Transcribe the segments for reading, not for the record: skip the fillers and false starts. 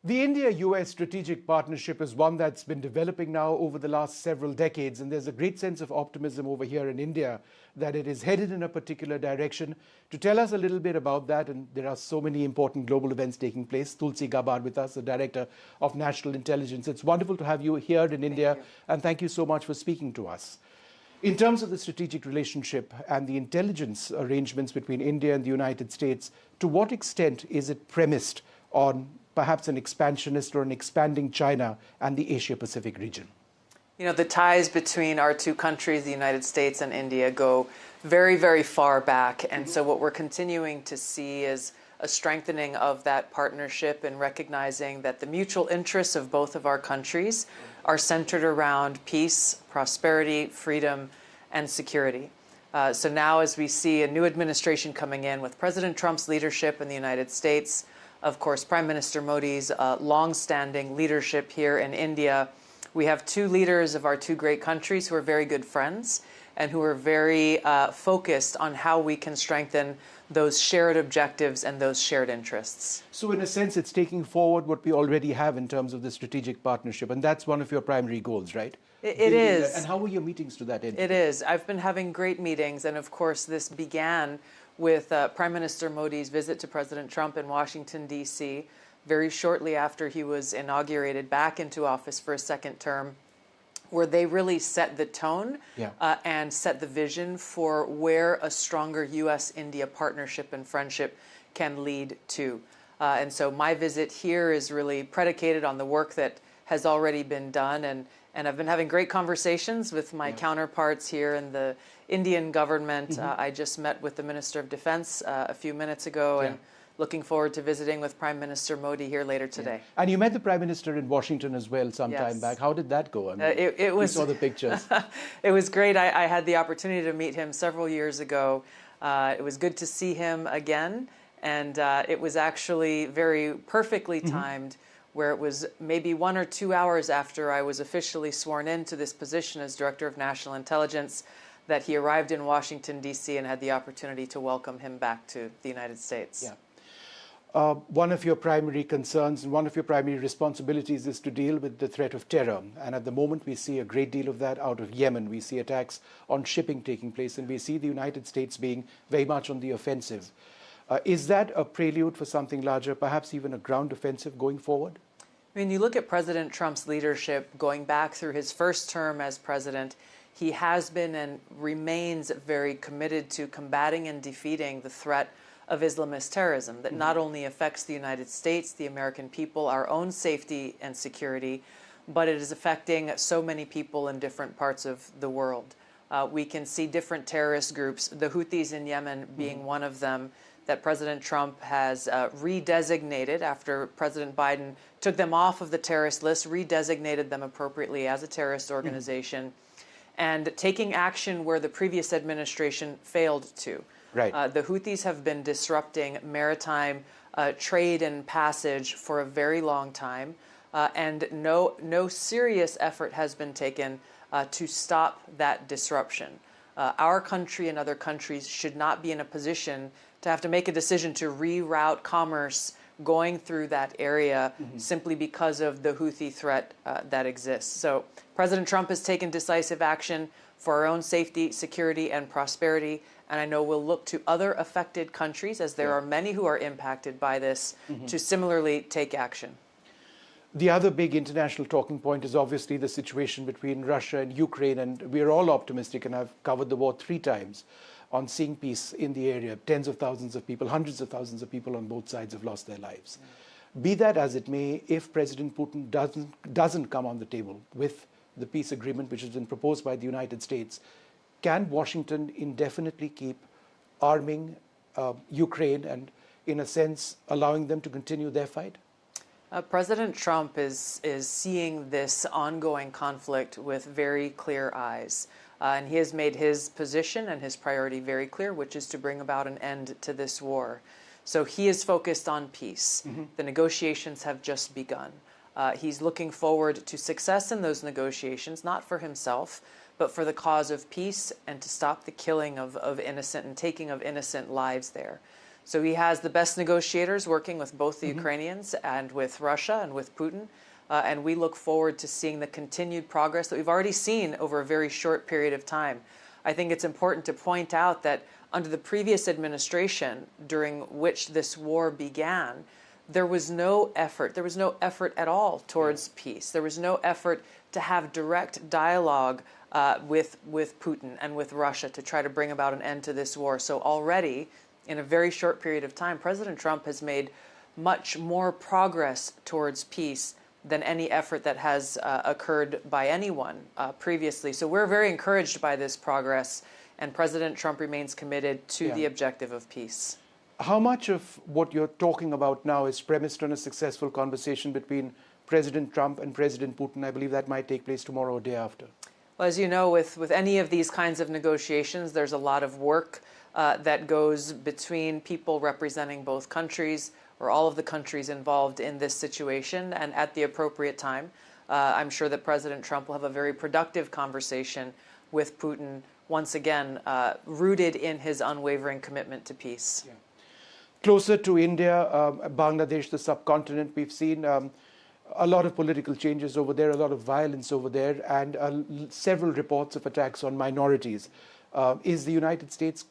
The India-US strategic partnership is one that's been developing now over the last several decades, and there's a great sense of optimism over here in India that it is headed in a particular direction. To tell us a little bit about that, and there are so many important global events taking place, Tulsi Gabbard with us, the Director of National Intelligence. It's wonderful to have you here in India, and thank you so much for speaking to us. In terms of the strategic relationship and the intelligence arrangements between India and the United States, to what extent is it premised on perhaps an expansionist or an expanding China and the Asia-Pacific region? You know, the ties between our two countries, the United States and India, go very, very far back. And so what we're continuing to see is a strengthening of that partnership and recognizing that the mutual interests of both of our countries are centered around peace, prosperity, freedom, and security. So now as we see a new administration coming in with President Trump's leadership in the United States, of course, Prime Minister Modi's long-standing leadership here in India, we have two leaders of our two great countries who are very good friends and who are very focused on how we can strengthen those shared objectives and those shared interests. So in a sense, it's taking forward what we already have in terms of the strategic partnership, and that's one of your primary goals, right? It is. And how were your meetings to that end? It is. I've been having great meetings, and of course this began with Prime Minister Modi's visit to President Trump in Washington, D.C., very shortly after he was inaugurated back into office for a second term, where they really set the tone and set the vision for where a stronger U.S.-India partnership and friendship can lead to. And so my visit here is really predicated on the work that has already been done, and I've been having great conversations with my counterparts here in the Indian government. I just met with the Minister of Defense a few minutes ago, and looking forward to visiting with Prime Minister Modi here later today. And you met the Prime Minister in Washington as well some time back. How did that go? I mean, it was, we saw the pictures. It was great. I had the opportunity to meet him several years ago. It was good to see him again, and it was actually very perfectly timed, where it was maybe 1 or 2 hours after I was officially sworn into this position as Director of National Intelligence that he arrived in Washington, D.C. and had the opportunity to welcome him back to the United States. One of your primary concerns and one of your primary responsibilities is to deal with the threat of terror. And at the moment, we see a great deal of that out of Yemen. We see attacks on shipping taking place, and we see the United States being very much on the offensive. Is that a prelude for something larger, perhaps even a ground offensive going forward? I mean, you look at President Trump's leadership going back through his first term as president, he has been and remains very committed to combating and defeating the threat of Islamist terrorism that not only affects the United States, the American people, our own safety and security, but it is affecting so many people in different parts of the world. We can see different terrorist groups, the Houthis in Yemen being one of them, that President Trump has redesignated after President Biden took them off of the terrorist list, redesignated them appropriately as a terrorist organization, and taking action where the previous administration failed to. The Houthis have been disrupting maritime trade and passage for a very long time, and no serious effort has been taken to stop that disruption. Our country and other countries should not be in a position to have to make a decision to reroute commerce going through that area simply because of the Houthi threat that exists. So President Trump has taken decisive action for our own safety, security, and prosperity. And I know we'll look to other affected countries, as there are many who are impacted by this, to similarly take action. The other big international talking point is obviously the situation between Russia and Ukraine, and we're all optimistic, and I've covered the war 3 times, on seeing peace in the area. Tens of thousands of people, hundreds of thousands of people on both sides have lost their lives. Be that as it may, if President Putin doesn't come on the table with the peace agreement which has been proposed by the United States, can Washington indefinitely keep arming Ukraine and, in a sense, allowing them to continue their fight? President Trump is seeing this ongoing conflict with very clear eyes. And he has made his position and his priority very clear, which is to bring about an end to this war. So he is focused on peace. The negotiations have just begun. He's looking forward to success in those negotiations, not for himself, but for the cause of peace and to stop the killing of innocent and taking of innocent lives there. So he has the best negotiators working with both the Ukrainians and with Russia and with Putin. And we look forward to seeing the continued progress that we've already seen over a very short period of time. I think it's important to point out that under the previous administration, during which this war began, there was no effort. There was no effort at all towards peace. There was no effort to have direct dialogue with Putin and with Russia to try to bring about an end to this war. So already, in a very short period of time, President Trump has made much more progress towards peace than any effort that has occurred by anyone previously. So we're very encouraged by this progress, and President Trump remains committed to the objective of peace. How much of what you're talking about now is premised on a successful conversation between President Trump and President Putin? I believe that might take place tomorrow or day after. Well, as you know, with any of these kinds of negotiations, there's a lot of work that goes between people representing both countries or all of the countries involved in this situation. And at the appropriate time, I'm sure that President Trump will have a very productive conversation with Putin, once again, rooted in his unwavering commitment to peace. Yeah. Closer to India, Bangladesh, the subcontinent, we've seen a lot of political changes over there, a lot of violence over there, and several reports of attacks on minorities. Is the United States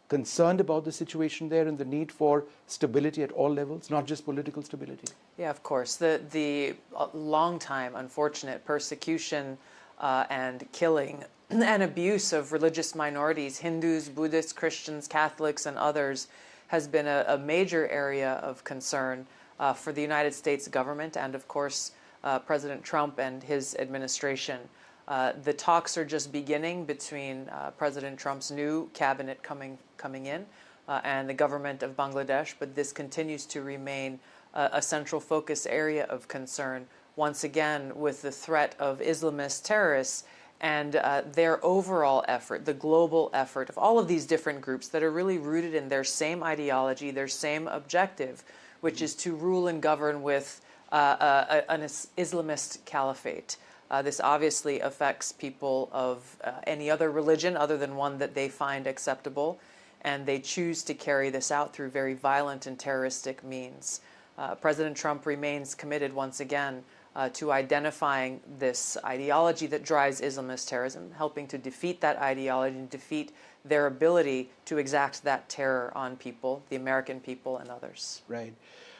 concerned about the situation there and the need for stability at all levels, not just political stability? Yeah, of course. The long time, unfortunate persecution and killing and abuse of religious minorities, Hindus, Buddhists, Christians, Catholics, and others, has been a major area of concern for the United States government and, of course, President Trump and his administration. The talks are just beginning between President Trump's new cabinet coming in and the government of Bangladesh, but this continues to remain a central focus area of concern, once again, with the threat of Islamist terrorists and their overall effort, the global effort of all of these different groups that are really rooted in their same ideology, their same objective, which is to rule and govern with an Islamist caliphate. This obviously affects people of any other religion other than one that they find acceptable, and they choose to carry this out through very violent and terroristic means. President Trump remains committed once again to identifying this ideology that drives Islamist terrorism, helping to defeat that ideology and defeat their ability to exact that terror on people, the American people and others. Right.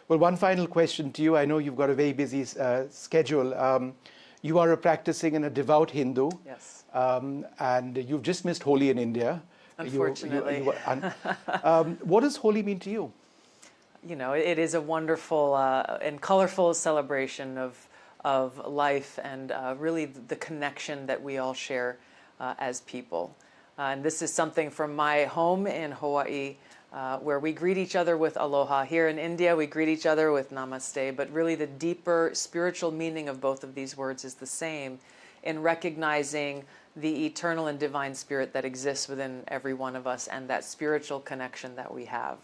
Well, one final question to you. I know you've got a very busy schedule. You are a practicing and a devout Hindu. Yes. And you've just missed Holi in India. Unfortunately. What does Holi mean to you? You know, it is a wonderful and colorful celebration of life and really the connection that we all share as people. And this is something from my home in Hawaii, where we greet each other with aloha. Here in India, we greet each other with namaste, but really the deeper spiritual meaning of both of these words is the same in recognizing the eternal and divine spirit that exists within every one of us and that spiritual connection that we have.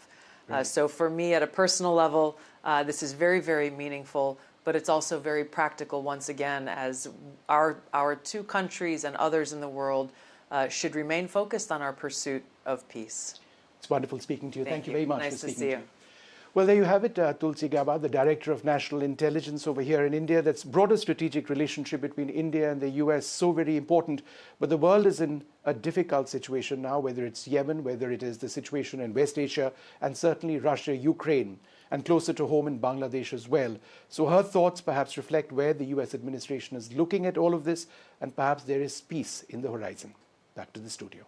So for me, at a personal level, this is very, very meaningful, but it's also very practical once again, as our two countries and others in the world should remain focused on our pursuit of peace. It's wonderful speaking to you. Thank you very much nice for speaking to see you. Well, there you have it, Tulsi Gabbard, the Director of National Intelligence over here in India. That's broader strategic relationship between India and the US, so very important. But the world is in a difficult situation now, whether it's Yemen, whether it is the situation in West Asia, and certainly Russia, Ukraine, and closer to home in Bangladesh as well. So her thoughts perhaps reflect where the US administration is looking at all of this, and perhaps there is peace in the horizon. Back to the studio.